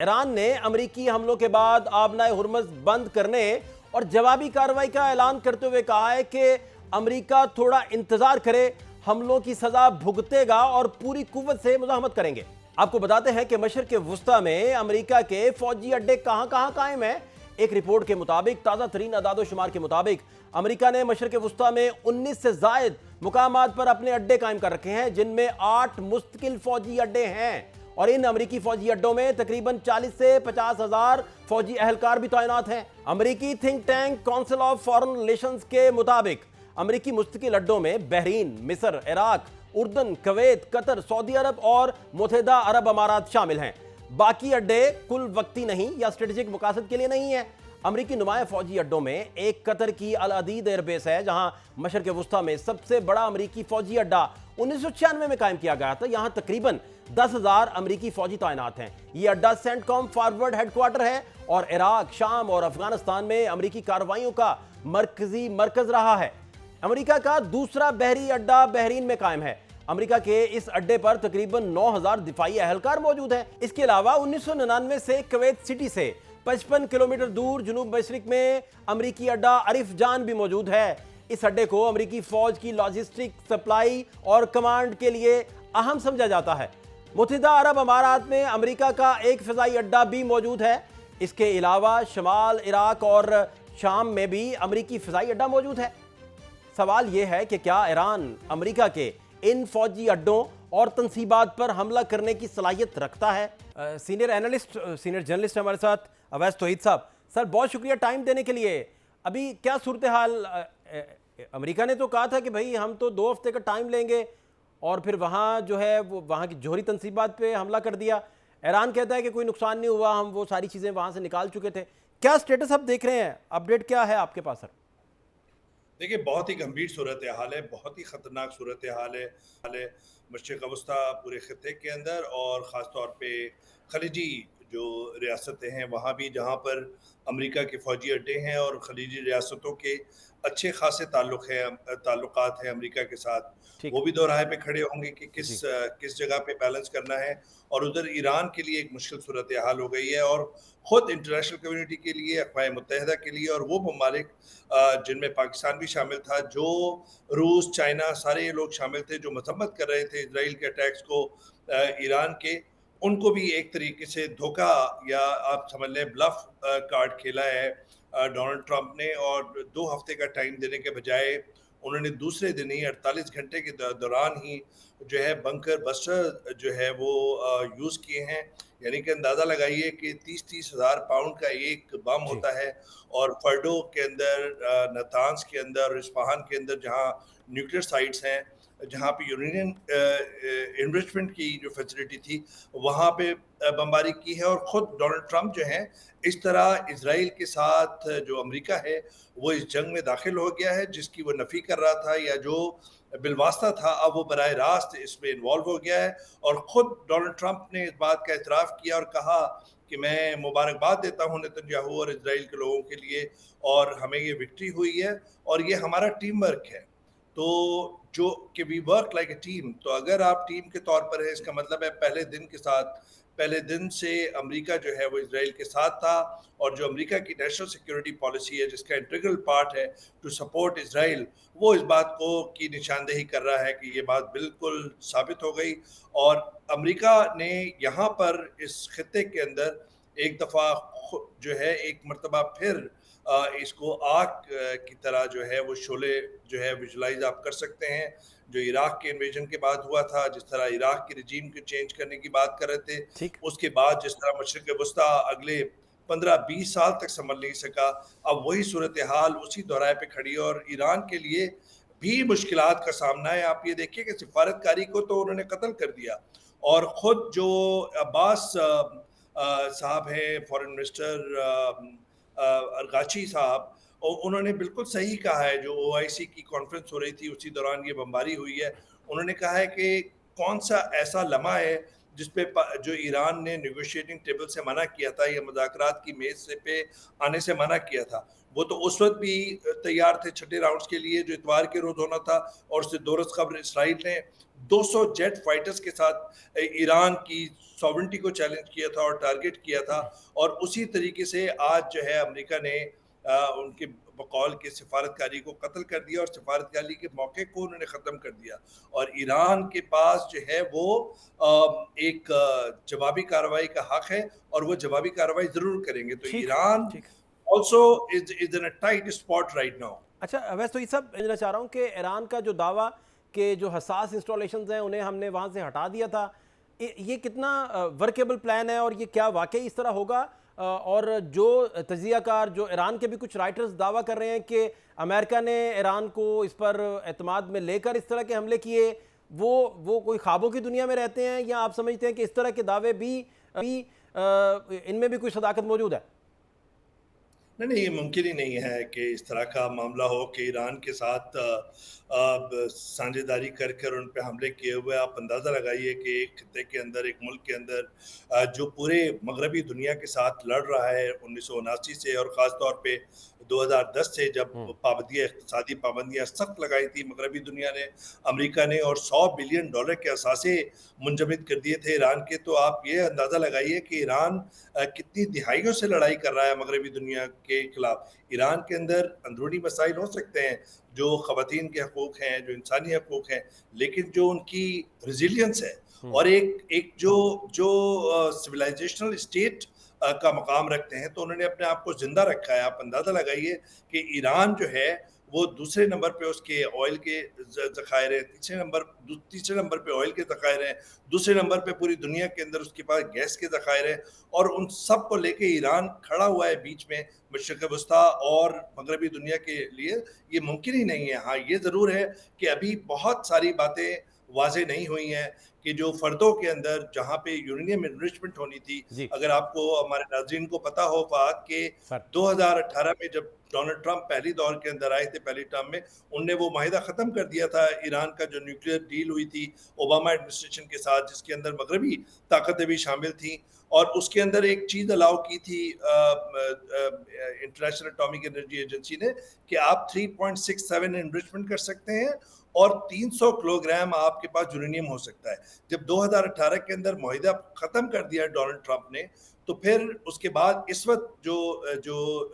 ایران نے امریکی حملوں کے بعد آبنائے ہرمز بند کرنے اور جوابی کارروائی کا اعلان کرتے ہوئے کہا ہے کہ امریکہ تھوڑا انتظار کرے، حملوں کی سزا بھگتے گا اور پوری قوت سے مزاحمت کریں گے۔ آپ کو بتاتے ہیں کہ مشرق وسطی میں امریکہ کے فوجی اڈے کہاں کہاں قائم ہیں۔ ایک رپورٹ کے مطابق، تازہ ترین اعداد و شمار کے مطابق، امریکہ نے مشرق وسطی میں 19 سے زائد مقامات پر اپنے اڈے قائم کر رکھے ہیں، جن میں 8 مستقل فوجی اڈے ہیں، اور ان امریکی فوجی اڈوں میں تقریباً 40 سے 50 ہزار فوجی اہلکار بھی تعینات ہیں۔ امریکی think tank council of foreign relations کے مطابق امریکی مستقل اڈوں میں بحرین، مصر، عراق، اردن، کویت، قطر، سعودی عرب اور متحدہ عرب امارات شامل ہیں۔ باقی اڈے کل وقتی نہیں یا اسٹریٹجک مقاصد کے لیے نہیں ہیں۔ امریکی نمایاں فوجی اڈوں میں ایک قطر کی العدید ایئر بیس ہے، جہاں مشرق وسطی میں سب سے بڑا امریکی فوجی اڈا 1996 میں قائم کیا گیا تھا۔ یہاں تقریباً 10,000 امریکی فوجی تعینات ہیں۔ یہ اڈا سینٹ کام فارورڈ ہیڈ کوارٹر ہے اور عراق، شام اور افغانستان میں امریکی کارروائیوں کا مرکزی مرکز رہا ہے۔ امریکہ کا دوسرا بحری اڈا بحرین میں قائم ہے۔ امریکہ کے اس اڈے پر تقریباً 9,000 دفاعی اہلکار موجود ہیں۔ اس کے علاوہ 1999 سے کویت سٹی سے 55 کلومیٹر دور جنوب مشرق میں امریکی اڈا عرف جان بھی موجود ہے۔ اس اڈے کو امریکی فوج کی لاجسٹک سپلائی اور کمانڈ کے لیے اہم سمجھا جاتا ہے۔ متحدہ عرب امارات میں امریکہ کا ایک فضائی اڈا بھی موجود ہے۔ اس کے علاوہ شمال عراق اور شام میں بھی امریکی فضائی اڈا موجود ہے۔ سوال یہ ہے کہ کیا ایران امریکہ کے ان فوجی اڈوں اور تنصیبات پر حملہ کرنے کی صلاحیت رکھتا ہے؟ سینئر اینالسٹ، سینئر جرنلسٹ ہمارے ساتھ اویس توحید صاحب۔ سر بہت شکریہ ٹائم دینے کے لیے۔ ابھی کیا صورتحال؟ امریکہ نے تو کہا تھا کہ بھئی ہم تو 2 ہفتے کا ٹائم لیں گے، اور پھر وہاں جو ہے وہ وہاں کی جوہری تنصیبات پہ حملہ کر دیا۔ ایران کہتا ہے کہ کوئی نقصان نہیں ہوا، ہم وہ ساری چیزیں وہاں سے نکال چکے تھے۔ کیا سٹیٹس آپ دیکھ رہے ہیں؟ اپڈیٹ کیا ہے آپ کے پاس سر؟ دیکھیں، بہت ہی گمبھیر صورتحال ہے، بہت ہی خطرناک صورتحال ہے مشرق وسطی پورے خطے کے اندر، اور خاص طور پہ خلیجی جو ریاستیں ہیں وہاں بھی، جہاں پر امریکہ کے فوجی اڈے ہیں، اور خلیجی ریاستوں کے اچھے خاصے تعلقات ہیں امریکہ کے ساتھ، ٹھیک، وہ بھی دوراہے پہ کھڑے ہوں گے کہ جی کس جگہ پہ بیلنس کرنا ہے۔ اور ادھر ایران کے لیے ایک مشکل صورتحال ہو گئی ہے، اور خود انٹرنیشنل کمیونٹی کے لیے، اقوام متحدہ کے لیے، اور وہ ممالک جن میں پاکستان بھی شامل تھا، جو روس، چائنا، سارے یہ لوگ شامل تھے جو مذمت کر رہے تھے اسرائیل کے اٹیکس کو، ایران کے، ان کو بھی ایک طریقے سے دھوکہ، یا آپ سمجھ لیں بلف کارڈ کھیلا ہے ڈونلڈ ٹرمپ نے، اور 2 ہفتے کا ٹائم دینے کے بجائے انہوں نے دوسرے دن ہی 48 گھنٹے کے دوران ہی جو ہے بنکر بسٹر جو ہے وہ یوز کیے ہیں۔ یعنی کہ اندازہ لگائیے کہ 30 ہزار پاؤنڈ کا ایک بم جی ہوتا ہے، اور فرڈو کے اندر، نتانز کے اندر، اسپہان کے اندر جہاں نیوکلیئر سائٹس ہیں، جہاں پہ یورینیم انرچمنٹ کی جو فیسلٹی تھی، وہاں پہ بمباری کی ہے۔ اور خود ڈونلڈ ٹرمپ جو ہیں، اس طرح اسرائیل کے ساتھ جو امریکہ ہے وہ اس جنگ میں داخل ہو گیا ہے، جس کی وہ نفی کر رہا تھا یا جو بالواسطہ تھا، اب وہ براہ راست اس میں انوالو ہو گیا ہے۔ اور خود ڈونلڈ ٹرمپ نے اس بات کا اعتراف کیا اور کہا کہ میں مبارکباد دیتا ہوں نتنیاہو اور اسرائیل کے لوگوں کے لیے، اور ہمیں یہ وکٹری ہوئی ہے، اور یہ ہمارا ٹیم ورک ہے۔ تو جو کہ we work like a team, تو اگر آپ ٹیم کے طور پر ہیں، اس کا مطلب ہے پہلے دن سے امریکہ جو ہے وہ اسرائیل کے ساتھ تھا، اور جو امریکہ کی نیشنل سیکیورٹی پالیسی ہے، جس کا انٹیگرل پارٹ ہے ٹو سپورٹ اسرائیل، وہ اس بات کی نشاندہی کر رہا ہے کہ یہ بات بالکل ثابت ہو گئی۔ اور امریکہ نے یہاں پر اس خطے کے اندر ایک دفعہ جو ہے ایک مرتبہ پھر اس کو آگ کی طرح جو ہے وہ شعلے جو ہے ویژولائز آپ کر سکتے ہیں، جو عراق کے انویژن کے بعد ہوا تھا، جس طرح عراق کی رجیم کو چینج کرنے کی بات کر رہے تھے، ٹھیک، اس کے بعد جس طرح مشرق وسطیٰ اگلے 15-20 سال تک سنبھل نہیں سکا، اب وہی صورتحال اسی دورائے پہ کھڑی ہے، اور ایران کے لیے بھی مشکلات کا سامنا ہے۔ آپ یہ دیکھیے کہ سفارتکاری کو تو انہوں نے قتل کر دیا، اور خود جو عباس صاحب ہیں، فارن منسٹر ارغاچی صاحب، انہوں نے بالکل صحیح کہا ہے، جو OIC کی کانفرنس ہو رہی تھی اسی دوران یہ بمباری ہوئی ہے، انہوں نے کہا ہے کہ کون سا ایسا لمحہ ہے جس پہ جو ایران نے نیگوشیٹنگ ٹیبل سے منع کیا تھا یا مذاکرات کی میز سے پہ آنے سے منع کیا تھا، وہ تو اس وقت بھی تیار تھے چھٹے راؤنڈز کے لیے جو اتوار کے روز ہونا تھا، اور اس سے 2 روز قبل اسرائیل نے 200 جیٹ فائٹرز کے ساتھ ایران کی ساورنٹی کو چیلنج کیا تھا اور ٹارگٹ کیا تھا، اور اسی طریقے سے آج جو ہے امریکہ نے ان کے بقول کے سفارتکاری کو قتل کر دیا، اور سفارتکاری کے موقع کو انہوں نے ختم کر دیا، اور ایران کے پاس جو ہے وہ ایک جوابی کارروائی کا حق ہے، اور وہ جوابی کارروائی ضرور کریں گے. تو ٹھیک ایران ٹھیک. also is in a tight spot right now. اچھا ویسے تو یہ سب میں چاہ رہا ہوں کہ ایران کا جو دعویٰ کہ جو حساس انسٹالیشنز ہیں انہیں ہم نے وہاں سے ہٹا دیا تھا، یہ کتنا ورکیبل پلان ہے، اور یہ کیا واقعی اس طرح ہوگا؟ اور جو تجزیہ کار، جو ایران کے بھی کچھ رائٹرز دعویٰ کر رہے ہیں کہ امریکہ نے ایران کو اس پر اعتماد میں لے کر اس طرح کے حملے کیے، وہ کوئی خوابوں کی دنیا میں رہتے ہیں، یا آپ سمجھتے ہیں کہ اس طرح کے دعوے بھی ان میں بھی کوئی صداقت موجود ہے؟ نہیں، یہ ممکن ہی نہیں ہے کہ اس طرح کا معاملہ ہو کہ ایران کے ساتھ سانجھے داری کر ان پہ حملے کیے ہوئے. آپ اندازہ لگائیے کہ ایک خطے کے اندر، ایک ملک کے اندر جو پورے مغربی دنیا کے ساتھ لڑ رہا ہے 1979 سے، اور خاص طور پہ 2010 سے جب اقتصادی پابندیاں سخت لگائی تھی مغربی دنیا نے، امریکہ نے، اور $100 بلین کے اثاثے منجمد کر دیے تھے ایران کے. تو آپ یہ اندازہ لگائیے کہ ایران کتنی دہائیوں سے لڑائی کر رہا ہے مغربی دنیا کے خلاف. ایران کے اندر اندرونی مسائل ہو سکتے ہیں، جو خواتین کے حقوق ہیں، جو انسانی حقوق ہیں، لیکن جو ان کی ریزیلینس ہے اور ایک جو سویلائزیشنل اسٹیٹ کا مقام رکھتے ہیں، تو انہوں نے اپنے آپ کو زندہ رکھا ہے. آپ اندازہ لگائیے کہ ایران جو ہے وہ دوسرے نمبر پہ اس کے آئل کے ذخائر ہیں، تیسرے نمبر پہ آئل کے ذخائر ہیں، دوسرے نمبر پہ پوری دنیا کے اندر اس کے پاس گیس کے ذخائر ہیں، اور ان سب کو لے کے ایران کھڑا ہوا ہے بیچ میں مشرق وسطیٰ اور مغربی دنیا کے لیے. یہ ممکن ہی نہیں ہے. ہاں یہ ضرور ہے کہ ابھی بہت ساری باتیں واضح نہیں ہوئی ہیں کہ جو فردوں کے اندر جہاں پہ یورینیم انرچمنٹ ہونی تھی. اگر آپ کو، ہمارے ناظرین کو پتا ہو فہد، کہ 2018 میں جب ڈونلڈ ٹرمپ پہلی دور کے اندر آئے تھے، پہلی ٹرم میں، ان نے وہ معاہدہ ختم کر دیا تھا ایران کا جو نیوکلیئر ڈیل ہوئی تھی اوباما ایڈمنسٹریشن کے ساتھ، جس کے اندر مغربی طاقتیں بھی شامل تھیں، اور اس کے اندر ایک چیز الاؤ کی تھی انٹرنیشنل اٹامک انرجی ایجنسی نے کہ آپ 3.67 انرچمنٹ کر سکتے ہیں اور 300 کلو گرام آپ کے پاس یورینیم ہو سکتا ہے. جب 2018 کے اندر معاہدہ ختم کر دیا ڈونلڈ ٹرمپ نے، تو پھر اس کے بعد اس وقت جو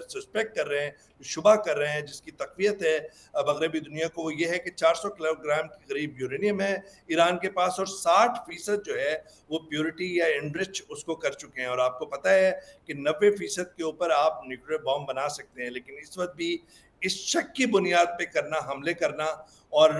سسپیکٹ کر رہے ہیں، شبہ کر رہے ہیں، جس کی تقویت ہے مغربی دنیا کو، وہ یہ ہے کہ 400 کلو گرام کے قریب یورینیم ہے ایران کے پاس، اور 60% جو ہے وہ پیورٹی یا انرچ اس کو کر چکے ہیں. اور آپ کو پتہ ہے کہ 90% کے اوپر آپ نیوکلیئر بام بنا سکتے ہیں، لیکن اس وقت بھی اس شک کی بنیاد پہ حملے کرنا، اور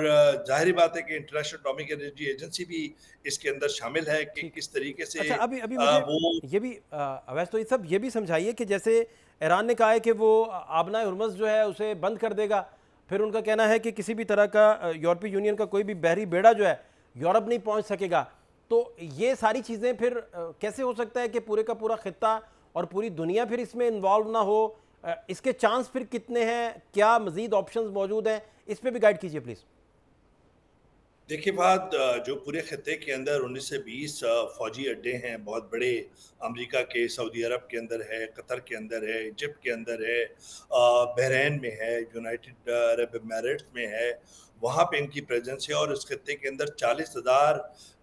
ظاہری بات ہے کہ انٹرنیشنل اٹامک انرجی ایجنسی بھی اس کے اندر شامل ہے کہ کس طریقے سے. اچھا ابھی مجھے یہ بھی اویس تو یہ سب یہ بھی سمجھائیے کہ جیسے ایران نے کہا ہے کہ وہ آبنائے ہرمز جو ہے اسے بند کر دے گا، پھر ان کا کہنا ہے کہ کسی بھی طرح کا یورپی یونین کا کوئی بھی بحری بیڑا جو ہے یورپ نہیں پہنچ سکے گا. تو یہ ساری چیزیں پھر کیسے ہو سکتا ہے کہ پورے کا پورا خطہ اور پوری دنیا پھر اس میں انوالو نہ ہو؟ اس کے چانس پھر کتنے ہیں؟ کیا مزید آپشنز موجود ہیں؟ اس پہ بھی گائیڈ کیجئے پلیز. دیکھیے بات، جو پورے خطے کے اندر 19 سے 20 فوجی اڈے ہیں بہت بڑے، امریکہ کے، سعودی عرب کے اندر ہے، قطر کے اندر ہے، ایجپٹ کے اندر ہے، بحرین میں ہے، یونائٹڈ عرب امارٹس میں ہے، وہاں پہ ان کی پریزنس ہے. اور اس خطے کے اندر 40,000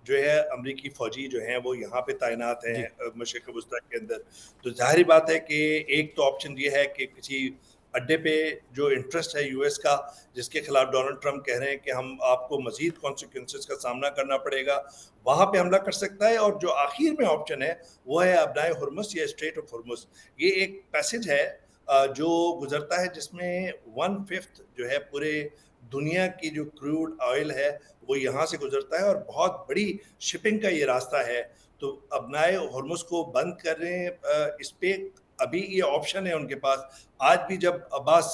جو ہے امریکی فوجی جو ہیں وہ یہاں پہ تعینات ہیں مشرق وسطیٰ کے اندر. تو ظاہری بات ہے کہ ایک تو آپشن یہ ہے کہ کسی اڈے پہ جو انٹرسٹ ہے یو ایس کا، جس کے خلاف ڈونلڈ ٹرمپ کہہ رہے ہیں کہ ہم آپ کو مزید کانسیکوینسز کا سامنا کرنا پڑے گا، وہاں پہ حملہ کر سکتا ہے. اور جو آخر میں آپشن ہے وہ ہے آبنائے ہرمز یا اسٹریٹ آف ہرمز. یہ ایک پیسج ہے جو گزرتا ہے، جس میں 1/5 جو ہے پورے دنیا کی جو کروڈ آئل ہے وہ یہاں سے گزرتا ہے، اور بہت بڑی شپنگ کا یہ راستہ ہے. تو آبنائے ہرمز کو بند کر رہے ہیں، اس پہ ابھی یہ آپشن ہے ان کے پاس. آج بھی جب عباس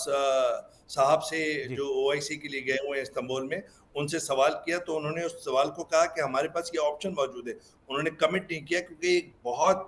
صاحب سے جو OIC کے لیے گئے ہوئے ہیں استنبول میں، ان سے سوال کیا تو انہوں نے اس سوال کو کہا کہ ہمارے پاس یہ آپشن موجود ہے. انہوں نے کمٹ نہیں کیا کیونکہ ایک بہت